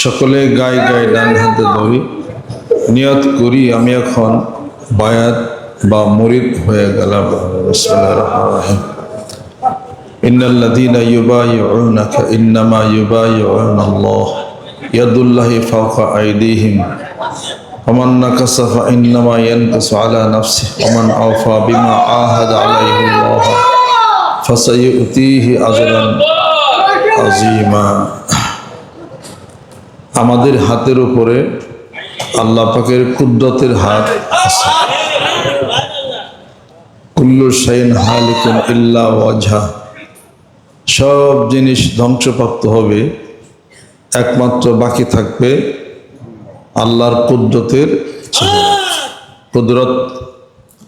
সকলে গায়ে গায়ে ডান হাতে ধরি, নিয়ত করি আমি এখন বায়াত বা মুরিদ হয়ে গেলাম। বিসমিল্লাহির রহমানির রহিম। ইন্নাল্লাযীনা ইউবাইয়ুনাকা ইন্নামা ইউবাইয়ুনাল্লাহ ইয়াদুল্লাহি ফাওকা আইদিহিম ওমান নাকাসা ফাইন্নামা ইয়ানকাসু আলা নাফসিহি ওমান আওফা বিমা আহাদা আলাইহিল্লাহ ফাসায়ুতিহি আজরান আযীমা। আমাদের হাতের উপরে আল্লাহ পাকের কুদরতের হাত আছে। কুল্লু শাইইন হালিকুন ইল্লা ওয়াজহা, সব জিনিস ধ্বংসপ্রাপ্ত হবে, একমাত্র বাকি থাকবে আল্লাহর কুদরতের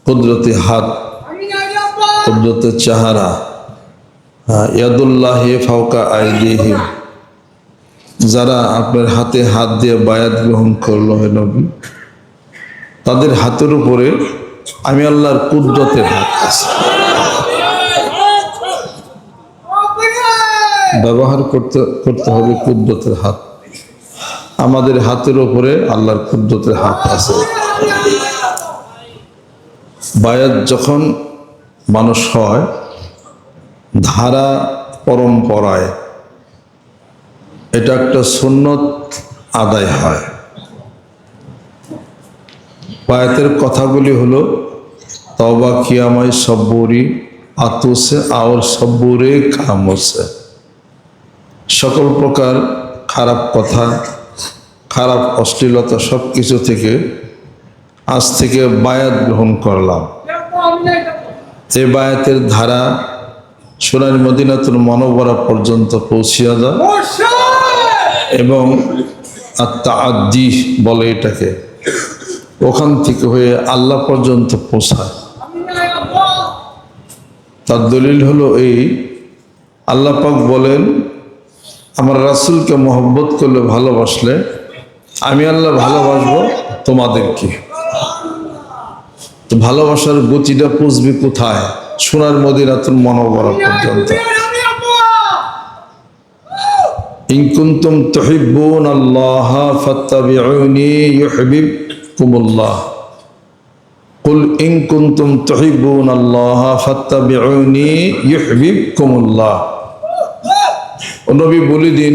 কুদরতি হাত, কুদরতের চেহারা। ইয়াদুল্লাহি ফাওকা আইদিহিম, যারা আপনার হাতে হাত দিয়ে বায়াত গ্রহণ করলো হে নবী, তাদের হাতের উপরে আমি আল্লাহর কুদরতের হাত আছে। ব্যবহার করতে হবে কুদরতের হাত। আমাদের হাতের উপরে আল্লাহর কুদরতের হাত আছে। বায়াত যখন মানুষ হয় ধারা পরম্পরায়, এটা একটা সুন্নত আদায় হয়। বায়াতের কথাগুলি হলো তওবা কিয়ামাই সব্বুরি আতুসে আর সব্বুরে খামোসে, সকল প্রকার খারাপ কথা, খারাপ অশ্লীলতা সব কিছু থেকে আজ থেকে বায়াত গ্রহণ করলাম। এই বায়াতের ধারা সোনার মদিনাতুল মুনাওয়ারা পর্যন্ত পৌঁছিয়া যায় এবং আত-তাআদ্দি বলে এটাকে, ওখান থেকে হয়ে আল্লাহ পর্যন্ত পৌঁছায়। তার দলিল হলো এই, আল্লাহ পাক বলেন আমার রাসূলকে মহব্বত করলে, ভালোবাসলে আমি আল্লাহ ভালোবাসবো তোমাদেরকে। তো ভালোবাসার গতিটা পৌঁছবে কোথায়? সোনার মদিনাতুল মুনাওয়ারা পর্যন্ত। ইন কুনতুম তুহিব্বুনাল্লাহ ফাত্তাবিউনি ইউহিব্বুকুমুল্লাহ। কুল ইন কুনতুম তুহিব্বুনাল্লাহ ফাত্তাবিউনি ইউহিব্বুকুমুল্লাহ। ও নবী বলে দিন,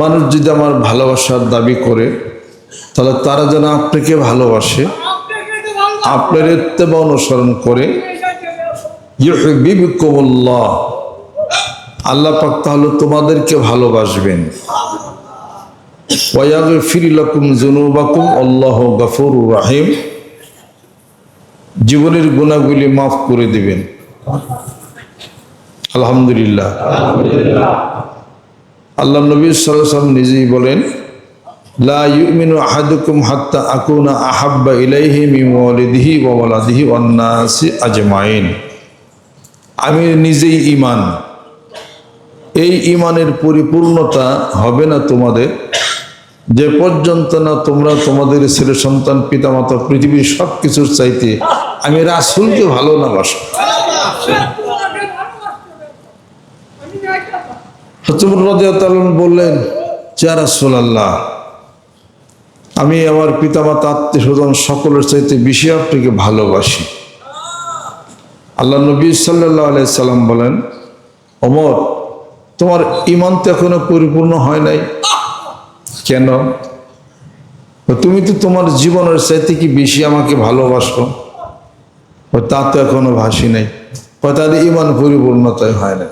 মানুষ যদি আমার ভালোবাসার দাবি করে তাহলে তারা যেন আপনাকে ভালোবাসে, আপনার ইত্তেবা অনুসরণ করে। ইউহিব্বুকুমুল্লাহ, আল্লাহ পাক তাহলে তোমাদেরকে ভালোবাসবেন। ওয়া ইয়াগফির লাকুম যুনুবাকুম আল্লাহু গফুরুর রহিম, জীবনের গুনাহগুলি মাফ করে দিবেন। আলহামদুলিল্লাহ। আল্লাহ নবী সাল্লাল্লাহু আলাইহি ওয়াসাল্লাম নিজেই বলেন, লা ইউমিনু আহাদুকুম হাত্তা আকুনা আহাব্বা ইলাইহি মিন ওয়ালিদিহি ওয়া ওয়ালাদিহি ওয়ান নাসি আজমাইন। আমি নিজেই ঈমান, এই ঈমানের পরিপূর্ণতা হবে না তোমাদের যে পর্যন্ত না তোমরা তোমাদের ছেলে সন্তান, পিতামাতা, পৃথিবীর সব কিছুর চাইতে আমি রাসূলকে ভালো না বাসো। হযরত রাদিয়াল্লাহু আনহু বললেন, ইয়া রাসূলুল্লাহ, আমি আমার পিতামাতা, আত্মীয় স্বজন সকলের চাইতে বেশি আপনাকে ভালোবাসি। আল্লাহ নবী সাল্লাল্লাহু আলাইহি সাল্লাম বলেন, ওমর, তোমার ঈমান তো এখনো পরিপূর্ণ হয় নাই। কেন? তুমি তো তোমার জীবনের চাইতে কি বেশি আমাকে ভালোবাসো? তা তো এখনো ভাসি নাই। তাদের ঈমান পরিপূর্ণতাই হয় না।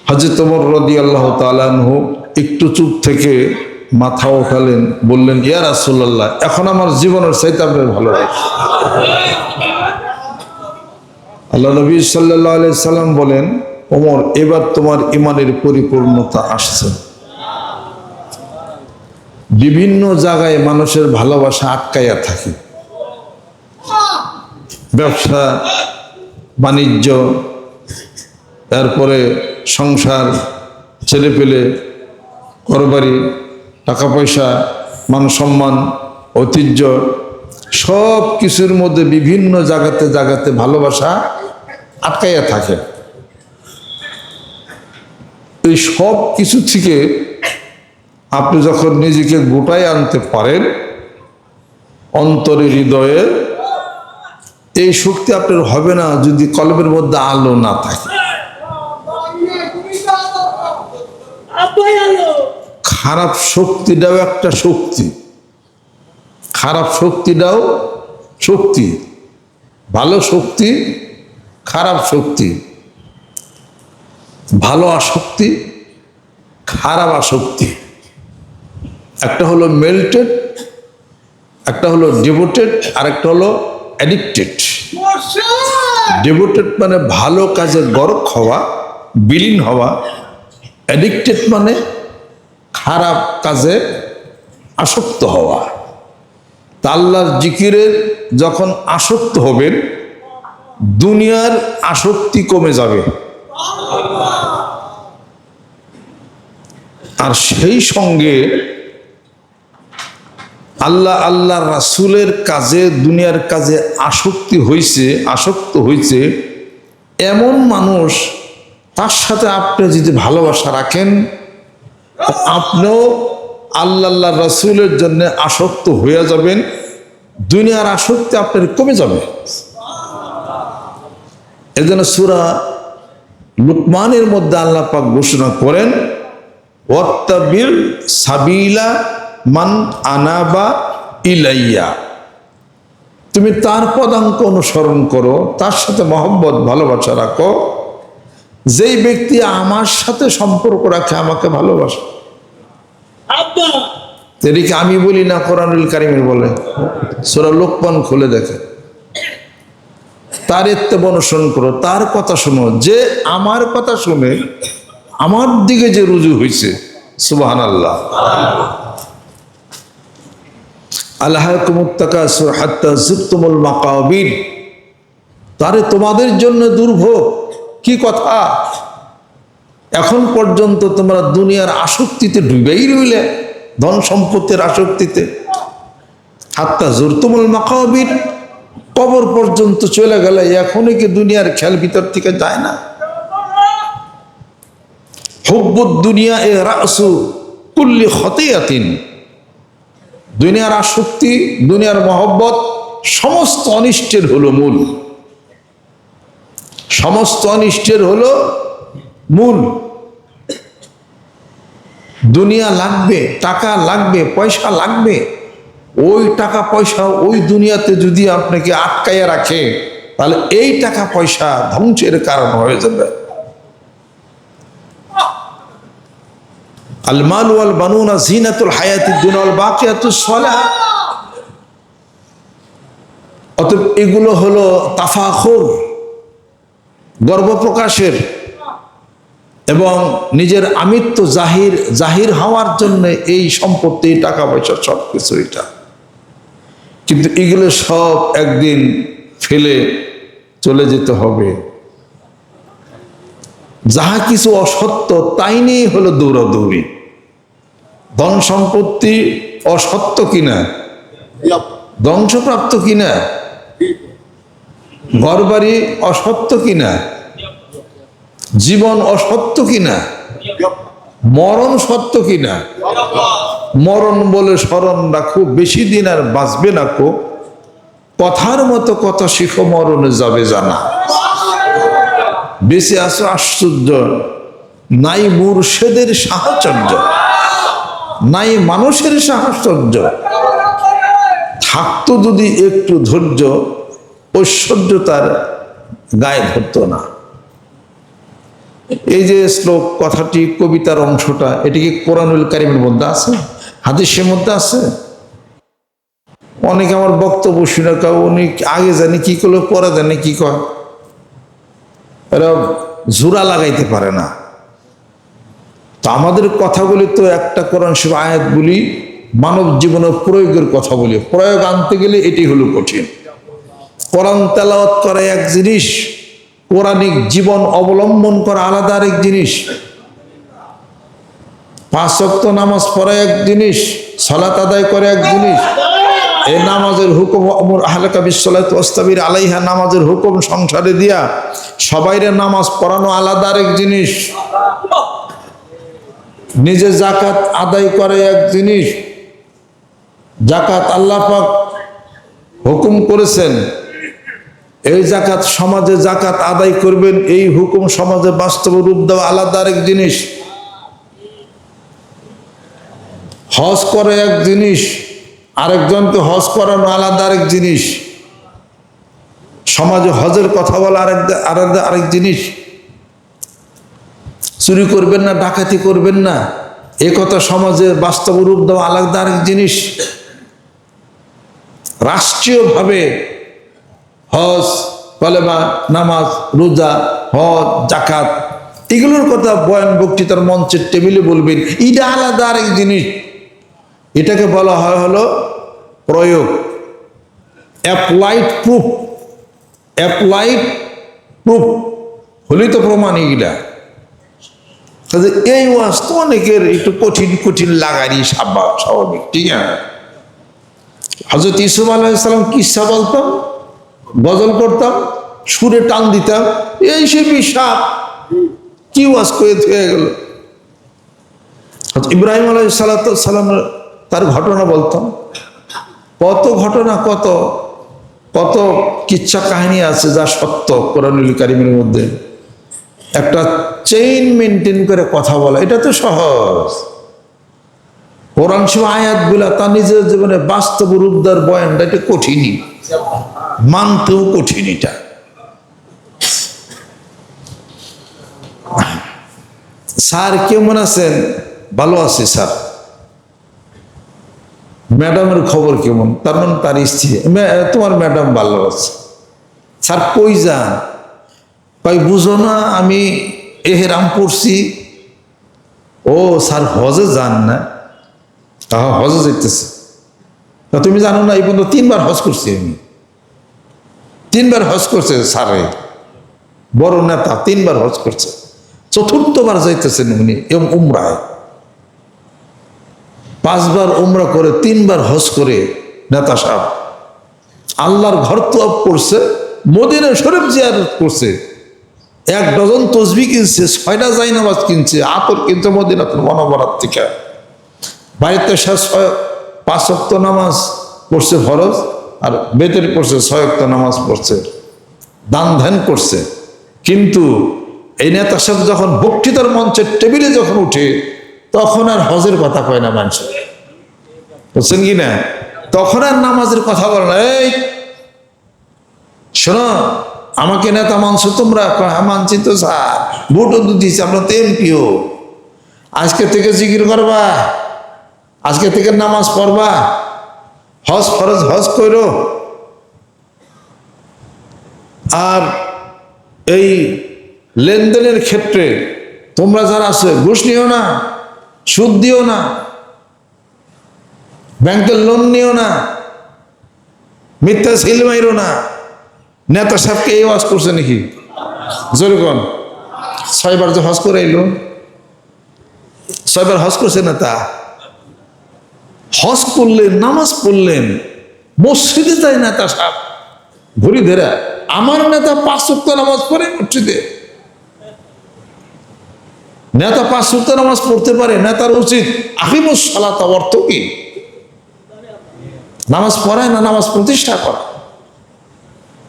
হযরত ওমর রাদিয়াল্লাহু তাআলা আনহু একটু চুপ থেকে মাথা ওঠালেন, বললেন, ইয়া রাসূলুল্লাহ, এখন আমার জীবনের চাইতে আপনার ভালোবাসি। আল্লাহ নবী সাল্লাল্লাহু আলাইহি সাল্লাম বলেন, ওমর, এবার তোমার ঈমানের পরিপূর্ণতা আসছে। বিভিন্ন জায়গায় মানুষের ভালোবাসা আটকাইয়া থাকে, ব্যবসা বাণিজ্য, তারপরে সংসার, ছেলেপেলে, ঘরবাড়ি, টাকা পয়সা, মান সম্মান, ঐতিহ্য, সব কিছুর মধ্যে বিভিন্ন জায়গাতে ভালোবাসা আটকাইয়া থাকে। এই সব কিছু থেকে আপনি যখন নিজেকে গোটায় আনতে পারেন অন্তরে হৃদয়ে, এই শক্তি আপনার হবে না যদি কলবের মধ্যে আলো না থাকে। খারাপ শক্তিটাও একটা শক্তি, খারাপ শক্তিটাও শক্তি, ভালো শক্তি খারাপ শক্তি, ভালো আসক্তি খারাপ আসক্তি। একটা হলো মেল্টেড, একটা হলো ডিভোটেড, আর একটা হলো অ্যাডিক্টেড। ডিভোটেড মানে ভালো কাজে গরক হওয়া, বিলীন হওয়া। অ্যাডিক্টেড মানে খারাপ কাজে আসক্ত হওয়া। তা আল্লাহর জিকিরের যখন আসক্ত হবেন, দুনিয়ার আসক্তি কমে যাবে, আর সেই সঙ্গে আল্লাহ আল্লাহ রাসূলের কাজে, দুনিয়ার কাজে আসক্ত হয়েছে এমন মানুষ, তার সাথে আপনি যদি ভালোবাসা রাখেন, আপনিও আল্লাহ আল্লাহ রাসূলের জন্য আসক্ত হয়ে যাবেন, দুনিয়ার আসক্তি আপনার কমে যাবে। এজন্য সূরা লুকমানের মধ্যে আল্লাহ পাক ঘোষণা করেন, ওয়াত্তাবিল সাবিলা মান আনাবা ইলাইয়া, তুমি তার পদাঙ্ক অনুসরণ করো, তার সাথে মহব্বত ভালোবাসা রাখো, যেই ব্যক্তি আমার সাথে সম্পর্ক রাখে, আমাকে ভালোবাসে। এদিকে আমি বলি না, কোরআনুল কারীমের বলে। সূরা লোকমান খুলে দেখে, তার ইত্তেবা অনুসরণ করো, তার কথা শোনো, যে আমার কথা শুনে আমার দিকে যে রুজু হয়েছে। সুবহানাল্লাহ। আলহাকুমুত তাকাসুর হাত্তা যুরতুমুল মাকাবির, তারে তোমাদের জন্য দুর্ভোগ। কি কথা, এখন পর্যন্ত তোমরা দুনিয়ার আসক্তিতে ডুবেই রইলে, ধন সম্পত্তির আসক্তিতে। হাত্তা যুরতুমুল মাকাবির, কবর পর্যন্ত চলে গেলে এখনই কি দুনিয়ার খেয়াল ভিতর থেকে যায় না? হুব্বুদ দুনিয়া এ রাসু কুল্লি খতিয়াতিন, দুনিয়ার আসক্তি, দুনিয়ার মহব্বত সমস্ত অনিষ্টের হলো মূল, সমস্ত অনিষ্টের হলো মূল। দুনিয়া লাগবে, টাকা লাগবে, পয়সা লাগবে, ওই টাকা পয়সা ওই দুনিয়াতে যদি আপনাকে আটকাইয়া রাখে, তাহলে এই টাকা পয়সা ধ্বংসের কারণ হয়ে যাবে। আল মাল ওয়াল বানুনা জিনাতুল হায়াতিদ দুনিয়া ওয়াল বাকিয়াতুস সালিহাত, অতএব এগুলো হলো তাফাখুর, গর্ব প্রকাশের, এবং নিজের আমিত্ব জাহির হওয়ার জন্য এই সম্পত্তি, টাকা পয়সা সব কিছু এটা। কিন্তু এগুলো সব একদিন ফেলে চলে যেতে হবে। যাহা কিছু অসত্য তাই নিয়ে হলো দৌড়াদৌড়ি। ধন সম্পত্তি অসত্য কিনা, ধ্বংসপ্রাপ্ত কিনা, ঘরবাড়ি অসত্য কিনা, জীবন অসত্য কিনা, মরণ সত্য কিনা। মরণ বলে স্মরণ রাখো, বেশি দিন আর বাঁচবে না কো, কথার মতো কথা শিখো, মরণে যাবে জানা। বেঁচে আছো আশ্চর্য, নাই মুর্শেদের সাহচর্য, নাই মানুষের সাহচর্য। থাকতো যদি একটু ধৈর্য, ঐশ্বর্য তার গায়ে ধরতো না। এই যে শ্লোক কথাটি, কবিতার অংশটা, এটি কি কোরআনুল কারীমের মধ্যে আছে, হাদিসের মধ্যে আছে? অনেকে আমার বক্তব্য শুনে কেউ উনি আগে জানি কি করলো, পরে জানি কি কয়, এরা জোড়া লাগাইতে পারে না। তো আমাদের কথাগুলি তো একটা কোরআন শরীফ আয়াত বলি, মানব জীবনের প্রয়োগের কথা বলি, প্রয়োগ আনতে গেলে এটি হলো কঠিন। কোরআন তেলাওয়াত করা এক জিনিস, কোরআনিক জীবন অবলম্বন করা আলাদা আরেক জিনিস। 5 ওয়াক্ত নামাজ পড়া এক জিনিস, সালাত আদায় করে এক জিনিস। এই নামাজের হুকুম আমর আহলাকা বিসসালাতি ওয়াসতাবির আলাইহা, নামাজের হুকুম সংসারে দিয়া সবাইরে নামাজ পড়ানো আলাদা আরেক জিনিস। নিজে জাকাত আদায় করে এক জিনিস, জাকাত আল্লাহ পাক হুকুম করেছেন, এই জাকাত সমাজে জাকাত আদায় করবেন, এই হুকুম সমাজে বাস্তব রূপ দেওয়া আলাদা আরেক জিনিস। হজ করে এক জিনিস, আরেকজনকে হজ করানো আলাদা আরেক জিনিস। সমাজে হজের কথা বলা আলাদা আরেক জিনিস। চুরি করবেন না, ডাকাতি করবেন না, এ কথা সমাজে বাস্তব রূপ দেওয়া আলাদা আরেক জিনিস। রাষ্ট্রীয়ভাবে হজ, কলেমা, নামাজ, রোজা, হজ, জাকাত এগুলোর কথা বয়ান বক্তৃতার মঞ্চের টেবিলে বলবেন, এটা আলাদা আরেক জিনিস। এটাকে বলা হয় হলো প্রয়োগ, অ্যাপ্লাইড প্রুফ। অ্যাপ্লাইড প্রুফ হলেই তো প্রমাণ। এগুলা এই ওয়াজ তো অনেকের একটু কঠিন কঠিন লাগারই স্বাভাবিক, ঠিক আছে। হযরত ইউসুফ আলাইহিস সালাম কিসসা বলতাম, গজল করতাম, সুরে টান দিতাম, এই সে সাপ কি ওয়াজ করে হয়ে গেল। ইব্রাহিম আলাইহিস সালাম তার ঘটনা বলতাম, কত ঘটনা, কত কত কিচ্ছা কাহিনী আছে যা সত্য কোরআনুল কারীমের মধ্যে। একটা চেইন মেনটেন করে কথা বলা এটা তো সহজ। কোরআন শরীফ আয়াতগুলা তার নিজের জীবনে বাস্তব রূপ দেওয়ার বয়ানটা এটা কঠিনই, মানতেও কঠিন। এটা স্যার কেমন আছেন? ভালো আছি স্যার। ম্যাডামের খবর কেমন? তার মানে তার স্ত্রী, তোমার ম্যাডাম ভালো আছে। স্যার কই যান? ভাই বুঝো না আমি এহেরাম পড়ছি। ও স্যার হজে যান না? হজে যেতেছে। তুমি জানো না এই পর্যন্ত 3 বার হজ করছি আমি। 3 বার হজ করছে স্যারে, বড় নেতা 3 বার হজ করছে, 4র্থবার যাইতেছেন উনি উমরায়। 5 বার উমরা করে 3 বার হজ করে নেতা সাহেব আল্লাহর ঘর তওয়াফ করছে, মদিনা শরীফ জিয়ারত করছে, 1 ডজন তসবিহ কিনছে, 6টা জায়নামাজ কিনছে, আতর কিনছে মদিনাতুল মুনাওয়ারার থেকে। বাড়িতে 5 ওয়াক্ত নামাজ পড়ছে ফরজ, আর বেতন পড়ছে 6 ওয়াক্ত নামাজ পড়ছে, দান ধ্যান করছে। কিন্তু এই নেতা সাহেব যখন বক্তৃতার মঞ্চের টেবিলে যখন উঠে, তখন আর হজের কথা কয় না মানুষ, বুঝছেন কি না? তখন আর নামাজের কথা বলে না। এই শোনো, আমাকে নেতা মানছো তোমরা? মানছি তো স্যার, ভোটও তো দিচ্ছি, আমরা তো এমপিও। আজকে থেকে জিকির করবা, আজকে থেকে নামাজ পড়বা, হজ ফরজ হজ করো। আর এই লেনদেনের ক্ষেত্রে তোমরা যারা আছে ঘুষ নিও না, সুদ দিও না, ব্যাংকের লোন নিও না, মিথ্যা সিল মাইরো না। নেতা সাহেবকে এই ওয়াজ করছে নাকি? যেরকম 6 বার যে হজ করে এলো, 6 বার হজ করছে নেতা। হজ করলেন, নামাজ পড়লেন, মসজিদে যায় নেতা সাহেব ঘুরি ধরে। আমার নেতা 5 ওয়াক্ত নামাজ পড়ে মসজিদে। নেতা 5 ওয়াক্ত নামাজ পড়তে পারে, নেতার উচিত আকিমুস সালাত। অর্থ কি? নামাজ পড়ায় না, নামাজ প্রতিষ্ঠা করা।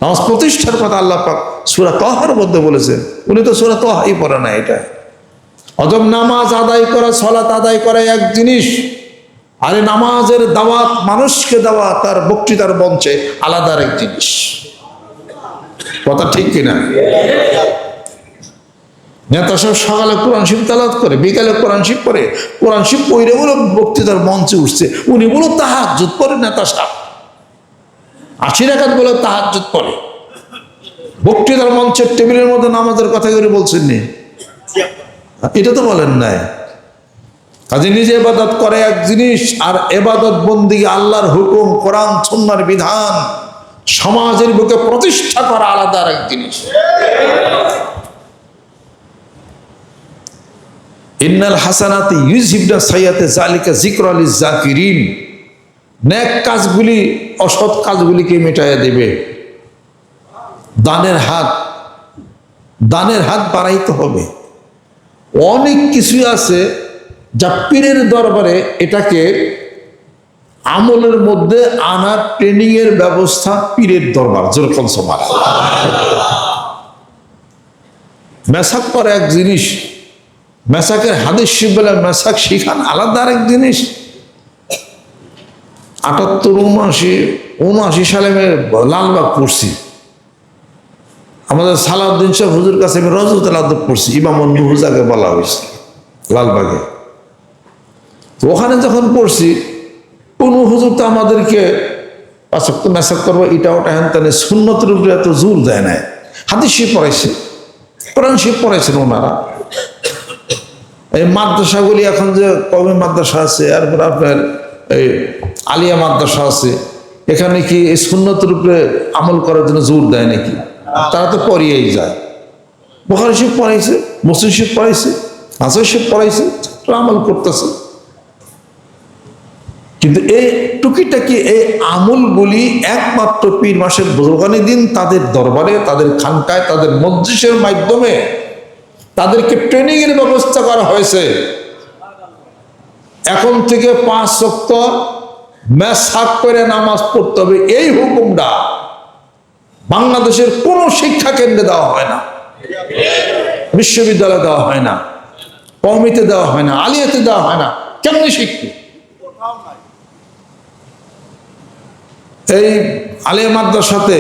নামাজ প্রতিষ্ঠার কথা আল্লাহ পাক সূরা তাহার মধ্যে বলেছেন। উনি তো সূরা তাহাই পড়ে না। এটা অতএব নামাজ আদায় করা, সালাত আদায় করা এক জিনিস, আরে নামাজের দাওয়াত মানুষকে দেওয়া তার বক্তৃতার মঞ্চে আলাদা এক জিনিস। কথা ঠিক কিনা? নেতা সব সকালে কোরআন শরীফ তেলাওয়াত করে, বিকালে কোরআন শরীফ পড়ে, কোরআন শরীফ পড়ে বলে বক্তৃতার মঞ্চে উঠছে। উনি বলো তাহাজ্জুদ করে, নেতা সাহেব 80 রাকাত বলে তাহাজ্জুদ করে। বক্তৃতার মঞ্চের টেবিলের মধ্যে নামাজের কথা করে বলছেন নি? এটা তো বলেন নাই। কাজে নিজে ইবাদত করে এক জিনিস, আর ইবাদত বন্দেগী আল্লাহর হুকুম, কোরআন সুন্নাহর বিধান সমাজের বুকে প্রতিষ্ঠা করা আলাদা এক জিনিস। ইন্নাল হাসানাতি ইউযহিবনা সাইয়্যাতি যালিকা যিকরা লিয-যাকিরিন। নেক কাজগুলি অসৎ কাজগুলিকে মিটাইয়া দেবে। দানের হাত বাড়াইতে হবে। অনেক কিছুই আছে যা পীরের দরবারে এটাকে আমলের মধ্যে আনার ট্রেনিং এর ব্যবস্থা পীরের দরবার, যেরকম সবার মেসাক পরে এক জিনিস, মেসাকের হাদিস শিখবেলা মেসাক শিখান আলাদা আরেক জিনিস। 78-79 সালে আমি লালবাগ পড়ছি, আমাদের সালাউদ্দিন শাহ হুজুর কাছে আমি রজতুল আদব পড়ছি, ইমাম হুজাকে বলা হয়েছে লালবাগে। তো ওখানে যখন পড়ছি কোন হুজুর তো আমাদেরকে মেসাক করবো এটা ওটা হ্যান তেন সুন্নতের উপরে এত জোর দেয় নাই। হাদিস শিব পড়াইছে, কোরআন শিব পড়াইছেন ওনারা। এই মাদ্রাসাগুলি এখন যে কওমি মাদ্রাসা আছে, এরপর আপনার এই আলিয়া মাদ্রাসা আছে, এখানে কি এই সুন্নতের উপরে আমল করার জন্য জোর দেয় নাকি? তারা তো পড়িয়েই যায়। বুখারী শরীফ পড়াইছে, মুসলিম শরীফ পড়াইছে, হাসান শরীফ পড়াইছে, আমল করতেছে। কিন্তু এই টুকিটাকি এই আমলগুলি একমাত্র পীর মাসের বুজুর্গানি দিন তাদের দরবারে, তাদের খানকায়, তাদের মজলিসের মাধ্যমে তাদেরকে ট্রেনিং এর ব্যবস্থা করা হয়েছে। এখন থেকে 5 ওয়াক্ত মেসাক করে নামাজ পড়তে হবে, এই হুকুমটা বাংলাদেশের কোন শিক্ষা কেন্দ্রে দেওয়া হয় না, বিশ্ববিদ্যালয়ে দেওয়া হয় না, কওমিতে দেওয়া হয় না, আলিয়াতে দেওয়া হয় না। কেমনি শিখবে? এই আলিয়া মাদ্রাসাতে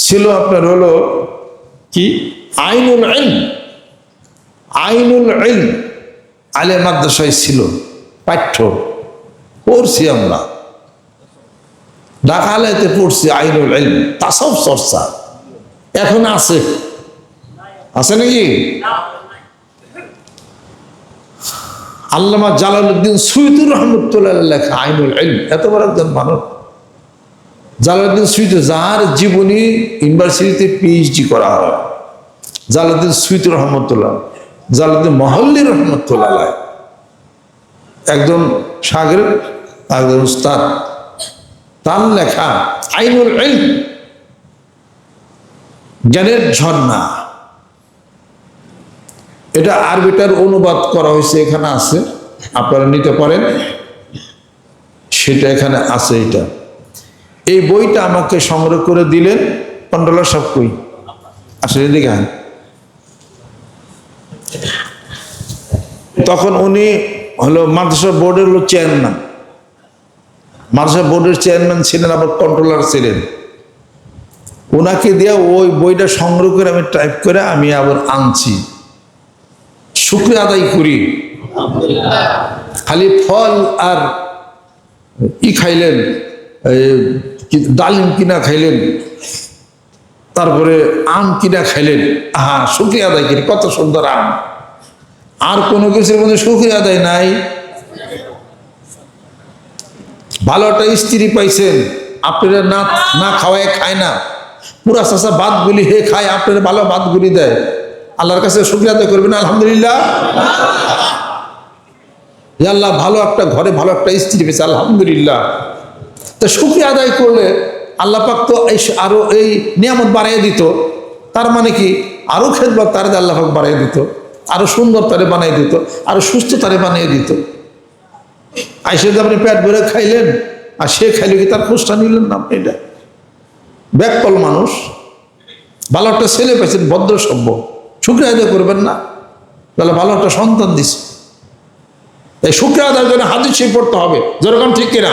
ছিল আপনার হলো কি আইনুল ইলম, আইনুল ইলম আলিয়া মাদ্রাসায় ছিল, পাঠ্য পড়ছি আমরা, ঢাকা আলিয়াতে পড়ছি আইনুল ইলম, তাসাউফ চর্চা এখন আছে, আছে নাকি? আল্লামা জালালউদ্দিন সুয়ুতী রহমতুল্লাহ লেখা আইনুল ইলম, এত বড় একজন মানুষ জালালউদ্দিন সুয়ুতী, যার জীবনী ইউনিভার্সিটিতে পিএইচডি করা হয়, জালালউদ্দিন সুয়ুতী রহমতুল্লাহ, জালালউদ্দিন মহল্লি রহমতুল্লাহ, একজন শাগিরদ, একজন উস্তাদ, তার লেখা আইনুল ইলম, জ্ঞানের ঝর্ণা। এটা আরবিটার অনুবাদ করা হয়েছে, এখানে আছে, আপনারা নিতে পারেন, সেটা এখানে আছে। এটা এই বইটা আমাকে সংগ্রহ করে দিলেন কন্ট্রোলার সাহেব, কই আসলে দেখেন, তখন উনি হলো মাদ্রাসা বোর্ডের হলো চেয়ারম্যান, মাদ্রাসা বোর্ডের চেয়ারম্যান ছিলেন, আবার কন্ট্রোলার ছিলেন। ওনাকে দিয়ে ওই বইটা সংগ্রহ করে আমি টাইপ করে আমি আবার আনছি, শুকরিয়া আদায় করি। খালি ফল আর খাইলেন, ডালিম কিনা খাইলেন, তারপরে আম কিনা খাইলেন, আহা শুকরিয়া আদায় করি, কত সুন্দর আম। আর কোনো কিছুর মধ্যে শুকরিয়া আদায় নাই। ভালো একটা স্ত্রী পাইছেন, আপনারা না না খাওয়ায় খায় না, পুরা চাষা ভাতগুলি হে খায়, আপনারা ভালো ভাতগুলি দেয়, আল্লাহর কাছে শুকরিয়া আদায় করবেন আলহামদুলিল্লাহ। আল্লাহ ভালো একটা ঘরে ভালো একটা স্ত্রী পেয়েছে, আলহামদুলিল্লাহ। তা শুকরিয়া আদায় করলে আল্লাহ পাক তো আরো এই নিয়ামত বাড়াইয়া দিত। তার মানে কি আরো খেদমত তারে আল্লাহ পাক বাড়াইয়া দিত, আরো সুন্দর তারে বানিয়ে দিত, আরো সুস্থ তারে বানিয়ে দিত। আইসে যে আপনি পেট ভরে খাইলেন, আর সে খাইলে কি তার খোঁজটা নিলেন না? আপনি এটা ব্যাককল মানুষ, ভালো একটা ছেলে পেয়েছেন, ভদ্র সভ্য, শুকরিয়া আদায় করবেন না? তাহলে ভালো একটা সন্তান দিছে, তাই শুকরিয়া আদায়ের জন্য হাদিস শরীফ পড়তে হবে, যেরকম ঠিক কিনা?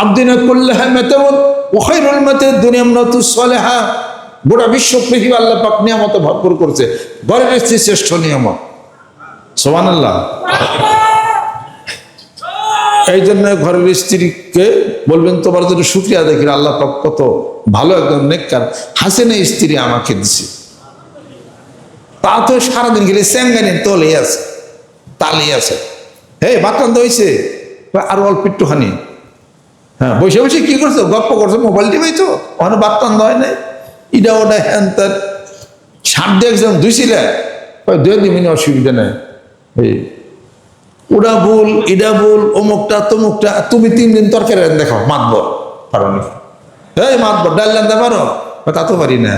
আবদিনা কুল্লাহা মাতাউন ওয়া খায়রুল মাতাউদ দুনিয়াতুস সালিহা। গোটা বিশ্ব পৃথিবী আল্লাহ পাক নিয়ামতে ভরপুর করছে, ঘরের স্ত্রী শ্রেষ্ঠ নিয়ামত। সুবহানাল্লাহ। এই জন্য ঘরের স্ত্রীকে বলবেন তোমার জন্য শুকরিয়া আদায় করি, আল্লাহ পাক কত ভালো একজন নেককার হাসিনা স্ত্রী আমাকে দিছে। তা তো সারাদিন গেলে স্যাঙ্গানি তলে আছে, তালি আছে, হে ভাত রান্ধা হয়েছে, আরো অল্প একটুখানি, হ্যাঁ বসে বসে কি করছো, গপ্প করছো, মোবাইল টিপাইছো, ওখানে ভাত রান্ধা হয় নাই, ইডা ওটা হ্যান তার সার দিয়ে একজন ধুইছিলে, ধুয়ে দিবিনি, অসুবিধা নেই, এই ওটা ভুল, ইডা ভুল, অমুকটা তমুকটা। তুমি 3 দিন তরকারি দেখাও, মাতবো পারো না, এই মাতবো ডাল রান্ধতে পারো, তা তো পারি না,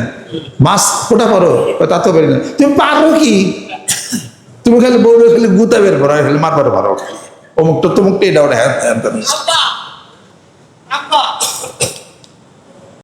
মাছ কোটা পারো, তা তো পারি না। তুমি পারো কি? তুমি খালি বউরে খালি গুতা বের করো, খালি মারবার পারো, অমুকটা তমুকটা এটা ওটা হ্যাঁ হ্যাঁ। আব্বা আব্বা